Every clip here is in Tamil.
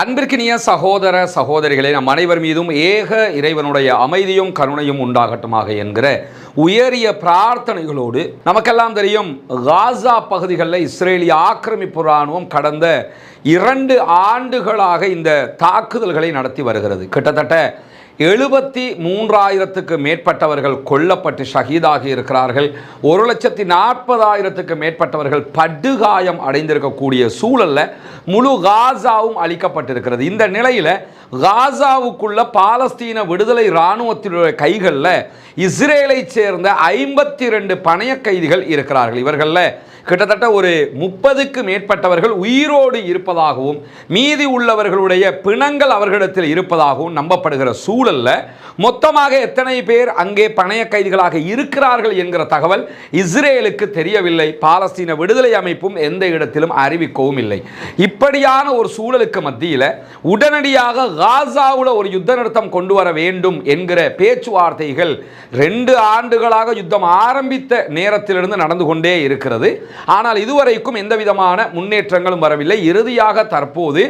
அன்பிற்கினிய சகோதர சகோதரிகளே, நம் அனைவர் மீதும் ஏக இறைவனுடைய அமைதியும் கருணையும் உண்டாகட்டுமாக என்கிற உயரிய பிரார்த்தனைகளோடு, நமக்கெல்லாம் தெரியும், காசா பகுதிகளில் இஸ்ரேலிய ஆக்கிரமிப்பு இராணுவம் கடந்த 2 ஆண்டுகளாக இந்த தாக்குதல்களை நடத்தி வருகிறது. கிட்டத்தட்ட 73,000க்கு மேற்பட்டவர்கள் கொல்லப்பட்டு ஷஹீதாகி இருக்கிறார்கள். 1,40,000க்கு மேற்பட்டவர்கள் படுகாயம் அடைந்திருக்கக்கூடிய சூழல்ல முழு காசாவும் அளிக்கப்பட்டிருக்கிறது. இந்த நிலையில் காசாவுக்குள்ள பாலஸ்தீன விடுதலை இராணுவத்தினுடைய கைகளில் இஸ்ரேலை சேர்ந்த 52 பணைய கைதிகள் இருக்கிறார்கள். இவர்களில் கிட்டத்தட்ட ஒரு 30க்கு மேற்பட்டவர்கள் உயிரோடு இருப்பதாகவும் மீதி உள்ளவர்களுடைய பிணங்கள் அவர்களிடத்தில் இருப்பதாகவும் நம்பப்படுகிற சூழல்ல மொத்தமாக எத்தனை பேர் அங்கே பணைய கைதிகளாக இருக்கிறார்கள் என்கிற தகவல் இஸ்ரேலுக்கு தெரியவில்லை. பாலஸ்தீன விடுதலை அமைப்பும் எந்த இடத்திலும் அறிவிக்கவும் இல்லை. இப்படியான ஒரு சூழலுக்கு மத்தியில் உடனடியாக காசாவில் ஒரு யுத்த நிறுத்தம் கொண்டு வர வேண்டும் என்கிற பேச்சுவார்த்தைகள் 2 ஆண்டுகளாக யுத்தம் ஆரம்பித்த நேரத்திலிருந்து நடந்து கொண்டே இருக்கிறது. ஆனால் இதுவரைக்கும் எந்த விதமான முன்னேற்றங்களும் வரவில்லை. இறுதியாக தற்போது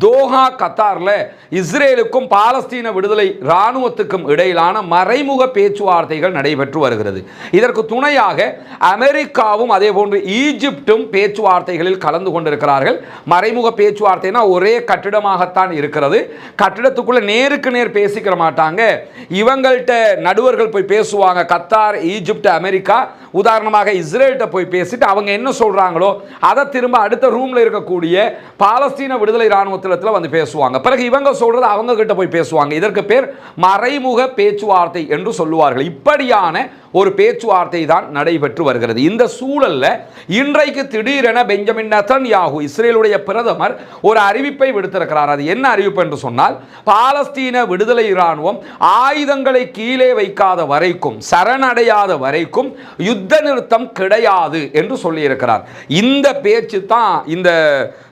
தோஹா கத்தாரில் இஸ்ரேலுக்கும் பாலஸ்தீன விடுதலை இராணுவத்துக்கும் இடையிலான மறைமுக பேச்சுவார்த்தைகள் நடைபெற்று வருகிறது. இதற்கு துணையாக அமெரிக்காவும் அதே போன்று ஈஜிப்டும் பேச்சுவார்த்தைகளில் கலந்து கொண்டிருக்கிறார்கள். மறைமுக பேச்சுவார்த்தைனா ஒரே கட்டிடமாகத்தான் இருக்கிறது. கட்டிடத்துக்குள்ள நேருக்கு நேர் பேசிக்கிற மாட்டாங்க. இவங்கள்ட்ட நடுவர்கள் போய் பேசுவாங்க. கத்தார், ஈஜிப்ட், அமெரிக்கா உதாரணமாக இஸ்ரேல்கிட்ட போய் பேசிட்டு அவங்க என்ன சொல்றாங்களோ அதை திரும்ப அடுத்த ரூம்ல இருக்கக்கூடிய பாலஸ்தீன விடுதலை இராணுவத்தில் வந்து பேசுவாங்க. பிறகு இவங்க சொல்றது அவங்க கிட்ட போய் பேசுவாங்க. இதற்கு பேர் மறைமுக பேச்சுவார்த்தை என்று சொல்லுவார்கள். இப்படியான ஒரு பேச்சுவார்த்தை தான் நடைபெற்று வருகிறது. இந்த சூழல்ல இன்றைக்கு திடீரென பெஞ்சமின் நெதன்யாகு, இஸ்ரேலுடைய பிரதமர், ஒரு அறிவிப்பை விடுத்திருக்கிறார். அது என்ன அறிவிப்பு என்று சொன்னால், பாலஸ்தீன விடுதலை இராணுவம் ஆயுதங்களை கீழே வைக்காத வரைக்கும், சரணடையாத வரைக்கும் யுத்த நிறுத்தம் கிடையாது என்று சொல்லியிருக்கிறார். இந்த பேச்சு தான் இந்த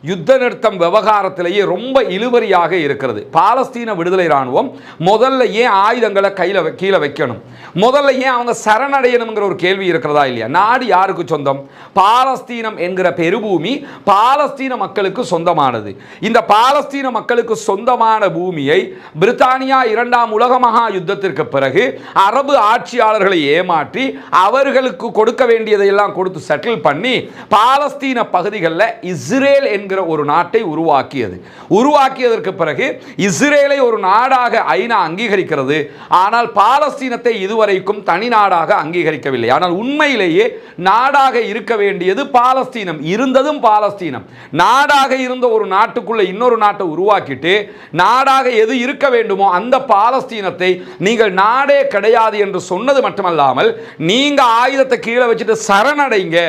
யுத்த நிறுத்தம் விவகாரத்திலேயே ரொம்ப இழுபறியாக இருக்கிறது. பாலஸ்தீன விடுதலை இராணுவம் முதல்ல ஏன் ஆயுதங்களை கீழே வைக்கணும்? முதல்ல ஏன் அவங்க சரணடையணுங்கிற ஒரு கேள்வி இருக்கிறதா இல்லையா? நாடு யாருக்கு சொந்தம்? பாலஸ்தீனம் என்கிற பெருபூமி பாலஸ்தீன மக்களுக்கு சொந்தமானது. இந்த பாலஸ்தீன மக்களுக்கு சொந்தமான பூமியை பிரித்தானியா 2ஆம் உலக மகா யுத்தத்திற்கு பிறகு அரபு ஆட்சியாளர்களை ஏமாற்றி அவர்களுக்கு கொடுக்க வேண்டியதையெல்லாம் கொடுத்து செட்டில் பண்ணி பாலஸ்தீன பகுதிகளில் இஸ்ரேல் என்கிற ஒரு நாட்டை உருவாக்கியதற்கு பிறகு இஸ்ரேலை ஒரு நாடாக ஐநா அங்கீகரிக்கிறது. ஆனால் பாலஸ்தீனத்தை இதுவரைக்கும் தனி நாடாக அங்கீகரிக்கவில்லை. ஆனால் உண்மையிலேயே நாடாக இருக்க வேண்டியது பாலஸ்தீனம். இருந்ததும் பாலஸ்தீனம். நாடாக இருந்த ஒரு நாட்டுக்குள்ள இன்னொரு நாட்டை உருவாக்கிட்டு நாடாக எது இருக்க வேண்டுமோ அந்த பாலஸ்தீனத்தை நீங்கள் நாடே கிடையாது என்று சொன்னது மட்டுமல்லாமல், நீங்க ஆயுதத்தை கீழே வச்சுட்டு சரணடைங்க,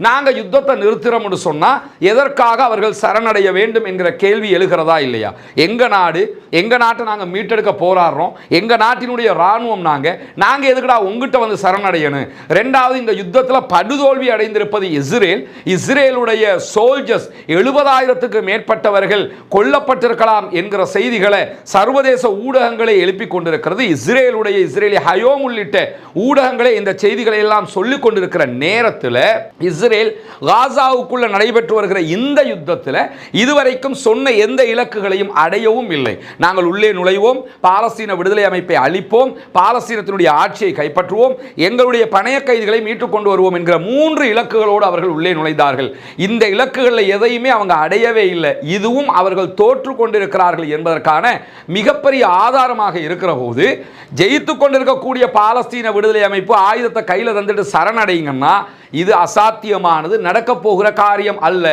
நாங்க யுத்தத்தை நிறுத்துறோம் என்று சொன்னா எதற்காக அவர்கள் சரணடைய வேண்டும் என்கிற கேள்வி எழுகிறதா இல்லையா? எங்க நாடு, எங்க நாட்டை நாங்க மீட்டெடுக்க போராடுறோம், எங்க நாட்டினுடைய ராணுவம் நாங்க எதுக்குடா உங்ககிட்ட வந்து சரணடையணும்? 2வது, இந்த யுத்தத்தில் படுதோல்வி அடைந்திருப்பது இஸ்ரேலுடைய சோல்ஜர்ஸ் 70,000க்கு மேற்பட்டவர்கள் கொல்லப்பட்டிருக்கலாம் என்கிற செய்திகளை சர்வதேச ஊடகங்களை எழுப்பிக் கொண்டிருக்கிறது. இஸ்ரேலிய ஹயோம் உள்ளிட்ட ஊடகங்களை இந்த செய்திகளை எல்லாம் சொல்லிக் கொண்டிருக்கிற நேரத்தில் இஸ்ரேல் காசாவுக்குள்ள நடைபெற்று வருகிற இந்த யுத்தத்தில் இதுவரைக்கும் சொன்ன எந்த இலக்குகளையும் அடையவும் இல்லை. நாங்கள் உள்ளே நுழைவோம், பாலஸ்தீன விடுதலை அமைப்பை அழிப்போம், பாலஸ்தீனத்தினுடைய ஆட்சியை கைப்பற்றுவோம், எங்களுடைய பணைய கைதிகளை மீட்டுக் கொண்டு வருவோம் என்கிற 3 இலக்குகளோடு அவர்கள் உள்ளே நுழைந்தார்கள். இந்த இலக்குகளில் எதையுமே அவங்க அடையவே இல்லை. இதுவும் அவர்கள் தோற்று கொண்டிருக்கிறார்கள் என்பதற்கான மிகப்பெரிய ஆதாரமாக இருக்கிற போது, ஜெயித்து கொண்டிருக்கக்கூடிய பாலஸ்தீன விடுதலை அமைப்பு ஆயுதத்தை கையில் தந்துட்டு சரணடைங்கன்னா இது அசாத்தியமானது, நடக்க போகிற காரியம் அல்ல.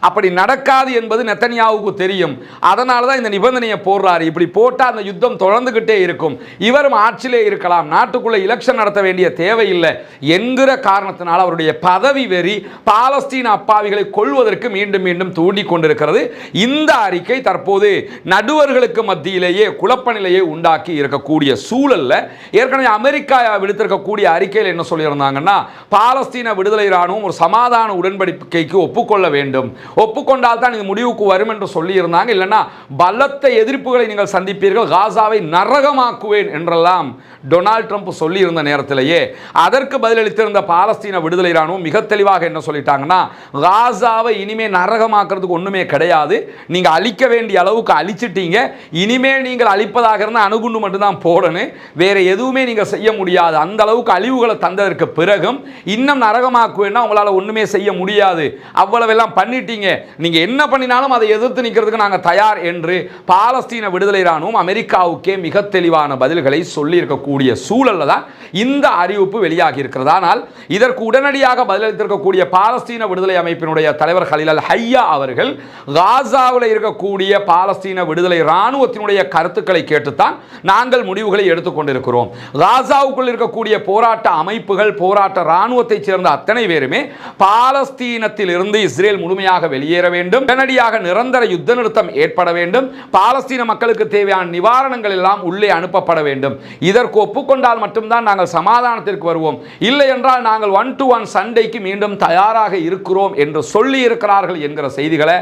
அப்படி நடக்காது என்பது நெதன்யாவுக்கு தெரியும். அதனால தான் இந்த நிபந்தனையை போடுறாரு. இப்படி போட்டால் அந்த யுத்தம் தொடர்ந்துகிட்டே இருக்கும், இவரும் ஆட்சியிலே இருக்கலாம், நாட்டுக்குள்ள எலெக்ஷன் நடத்த வேண்டிய தேவையில்லை என்கிற காரணத்தினால் அவருடைய பதவி வெறி பாலஸ்தீன அப்பாவிகளை கொள்வதற்கு மீண்டும் மீண்டும் தூண்டி கொண்டிருக்கிறது. இந்த அறிக்கை தற்போது நடுவர்களுக்கு மத்தியிலேயே குழப்ப நிலையை உண்டாக்கி இருக்கக்கூடிய சூழல்ல, ஏற்கனவே அமெரிக்கா விடுத்திருக்கக்கூடிய அறிக்கையில் என்ன சொல்லியிருந்தாங்கன்னா, பாலஸ்தீன விடுதலை இராணுவம் ஒரு சமாதான உடன்படிக்கைக்கு ஒப்புக்கொள்ள வேண்டும், ஒப்புக்கொண்டால் தான் இது முடிவுக்கு வரும் என்று சொல்லியிருந்தாங்க. இல்லைன்னா பலத்த எதிர்ப்புகளை நீங்கள் சந்திப்பீர்கள், காசாவை நரகமாக்குவேன் என்றெல்லாம் டொனால்ட் ட்ரம்ப் சொல்லியிருந்த நேரத்திலேயே அதற்கு பதிலளித்திருந்த பாலஸ்தீன விடுதலை இராணுவம் மிக தெளிவாக என்ன சொல்லிட்டாங்கன்னா, காசாவை இனிமே நரகமாக்குறதுக்கு ஒண்ணுமே கிடையாது, நீங்க அழிக்க வேண்டிய அளவுக்கு அழிச்சிட்டீங்க, இனிமேல் நீங்கள் அழிப்பதாக இருந்தால் அணுகுண்டு மட்டும்தான் போடணும், வேற எதுவுமே நீங்க செய்ய முடியாது, அந்த அளவுக்கு அழிவுகளை தந்ததற்கு பிறகும் இன்னும் நரகமாக்குவேன்னா உங்களால் ஒண்ணுமே செய்ய முடியாது, அவ்வளவெல்லாம் பண்ணிட்டீங்க, நீங்க என்ன பண்ணினாலும் அதை எதிர்த்து நிற்கிறதுக்கு நாங்கள் தயார் என்று பாலஸ்தீன விடுதலை இராணுவம் அமெரிக்காவுக்கே மிக தெளிவான பதில்களை சொல்லி இருக்கக்கூடிய சூழல்ல தான் இந்த அறிவிப்பு வெளியாகி இருக்கிறது. ஆனால் இதற்கு உடனடியாக பதிலளித்திருக்கக்கூடிய பாலஸ்தீன விடுதலை அமைப்பினுடைய தலைவர் ஹலீல் அல் ஹையா அவர்கள் காசாவில் இருக்கக்கூடிய பாலஸ்தீன விடுதலை இராணுவத்தினுடைய கருத்துக்களை கேட்டுத்தான் நாங்கள் முடிவுகளை எடுத்துக்கொண்டிருக்கிறோம். காசாவுக்குள் இருக்கக்கூடிய போராட்ட அமைப்புகள், போராட்ட இராணுவத்தைச் சேர்ந்த அத்தனை பேருமே பாலஸ்தீனத்தில் இருந்து இஸ்ரேல் முழுமையாக வெளியேற வேண்டும், உடனடியாக நிரந்தர யுத்த நிறுத்தம் ஏற்பட வேண்டும், பாலஸ்தீன மக்களுக்கு தேவையான நிவாரணங்கள் எல்லாம் உள்ளே அனுப்பப்பட வேண்டும். இதற்கு ஒப்புக்கொண்டால் மட்டும்தான் நாங்கள் சமாதானத்திற்கு வருவோம், இல்லை என்றால் நாங்கள் 1-to-1 சண்டைக்கு மீண்டும் தயாராக இருக்கிறோம் என்று சொல்லி இருக்கிறார்கள் என்கிற செய்திகளை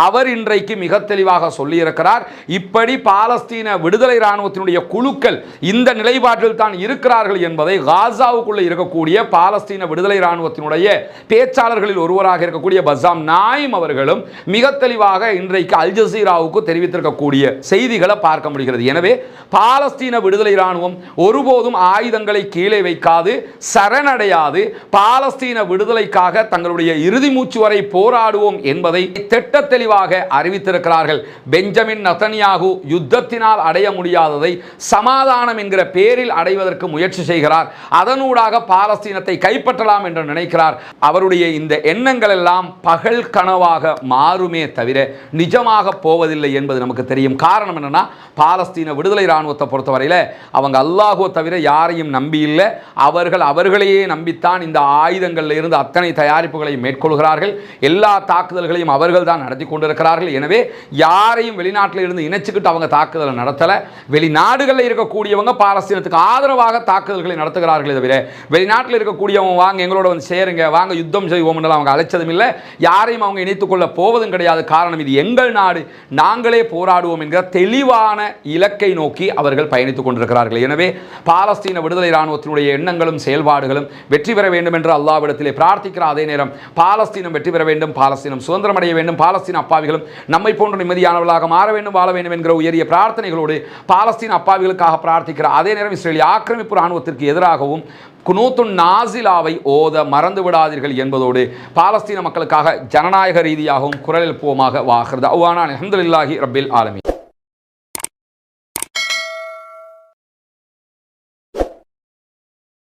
அவர் இன்றைக்கு மிக தெளிவாக சொல்லியிருக்கிறார். இப்படி பாலஸ்தீன விடுதலை இராணுவத்தினுடைய குழுக்கள் இந்த நிலைப்பாட்டில் தான் இருக்கிறார்கள் என்பதை காசாவுக்குள்ளே இருக்கக்கூடிய பாலஸ்தீன விடுதலை இராணுவத்தினுடைய பேச்சாளர்களில் ஒருவராக இருக்கக்கூடிய பசாம் நாயிம் அவர்களும் மிக தெளிவாக இன்றைக்கு அல் ஜசீராவுக்கு தெரிவித்திருக்கக்கூடிய செய்திகளை பார்க்க முடிகிறது. எனவே பாலஸ்தீன விடுதலை இராணுவம் ஒருபோதும் ஆயுதங்களை கீழே வைக்காது, சரணடையாது, பாலஸ்தீன விடுதலைக்காக தங்களுடைய இறுதி மூச்சு வரை போராடுவோம் என்பதை திட்டத்தில் தெளிவாக அறிவித்திருக்கிறார்கள். பெஞ்சமின் நெதன்யாகு யுத்தத்தினால் அடைய முடியாததை சமாதானம் என்கிற பேரில் அடைவதற்கு முயற்சி செய்கிறார், அதனூடாக பாலஸ்தீனத்தை கைப்பற்றலாம் என்று நினைக்கிறார். அவருடைய இந்த எண்ணங்கள் எல்லாம் பகல் கனவாக மாறுமே தவிர நிஜமாக போவதில்லை என்பது நமக்கு தெரியும். காரணம் என்னன்னா, பாலஸ்தீன விடுதலை இராணுவத்தை பொறுத்தவரையில் அவங்க அல்லாஹ்வை தவிர யாரையும் நம்பி இல்லை, அவர்களையே நம்பித்தான் இந்த ஆயுதங்களில் இருந்து அத்தனை தயாரிப்புகளையும் மேற்கொள்கிறார்கள், எல்லா தாக்குதல்களையும் அவர்கள் தான் நடத்தி கொண்டிருக்கிறார்கள். எனவே யாரையும் வெளிநாட்டில் இருந்து இணைச்சுக்கிட்டு அவங்க தாக்குதலை நடத்தல, வெளிநாடுகளில் இருக்கக்கூடியவங்க பாலஸ்தீனத்துக்கு ஆதரவாக தாக்குதல்களை நடத்துகிறார்கள் தவிர வெளிநாட்டில் இருக்கக்கூடியவங்க வாங்க எங்களோட வந்து சேருங்க, வாங்க யுத்தம் செய்வோம் என்று அவங்க அழைச்சதும் இல்லை, யாரையும் அவங்க இணைத்துக் கொள்ள போவதும் கிடையாது. காரணம், இது எங்கள் நாடு, நாங்களே போராடுவோம் என்கிற தெளிவான இலக்கை நோக்கி அவர்கள் பயணித்துக் கொண்டிருக்கிறார்கள். எனவே பாலஸ்தீன விடுதலை இராணுவத்தினுடைய எண்ணங்களும் செயல்பாடுகளும் வெற்றி பெற வேண்டும் என்று அல்லாஹ்விடத்திலே பிரார்த்திக்கிற அதே நேரம் பாலஸ்தீனம் வெற்றி பெற வேண்டும், பாலஸ்தீனம் சுதந்திரம் அடைய வேண்டும், பாலஸ்தீன அப்பாவிகளும் நம்மை போன்ற நிம்மதியானவர்களாக மாற வேண்டும், வாழ வேண்டும் என்கிற உயரிய பிரார்த்தனைகளோடு பாலஸ்தீன அப்பாவிகளுக்காக பிரார்த்திக்கிற அதே நேரம் இஸ்ரேலிய ஆக்கிரமிப்பு இராணுவத்திற்கு எதிராகவும் குனூத்துன் நாசிலாவை ஓத மறந்து விடாதீர்கள் என்பதோடு பாலஸ்தீன மக்களுக்காக ஜனநாயக ரீதியாகவும் குரல் எழுப்புவோமாக. வாஹிர் தஅவானா அல்ஹம்துலில்லாஹி ரப்பில் ஆலமீன்.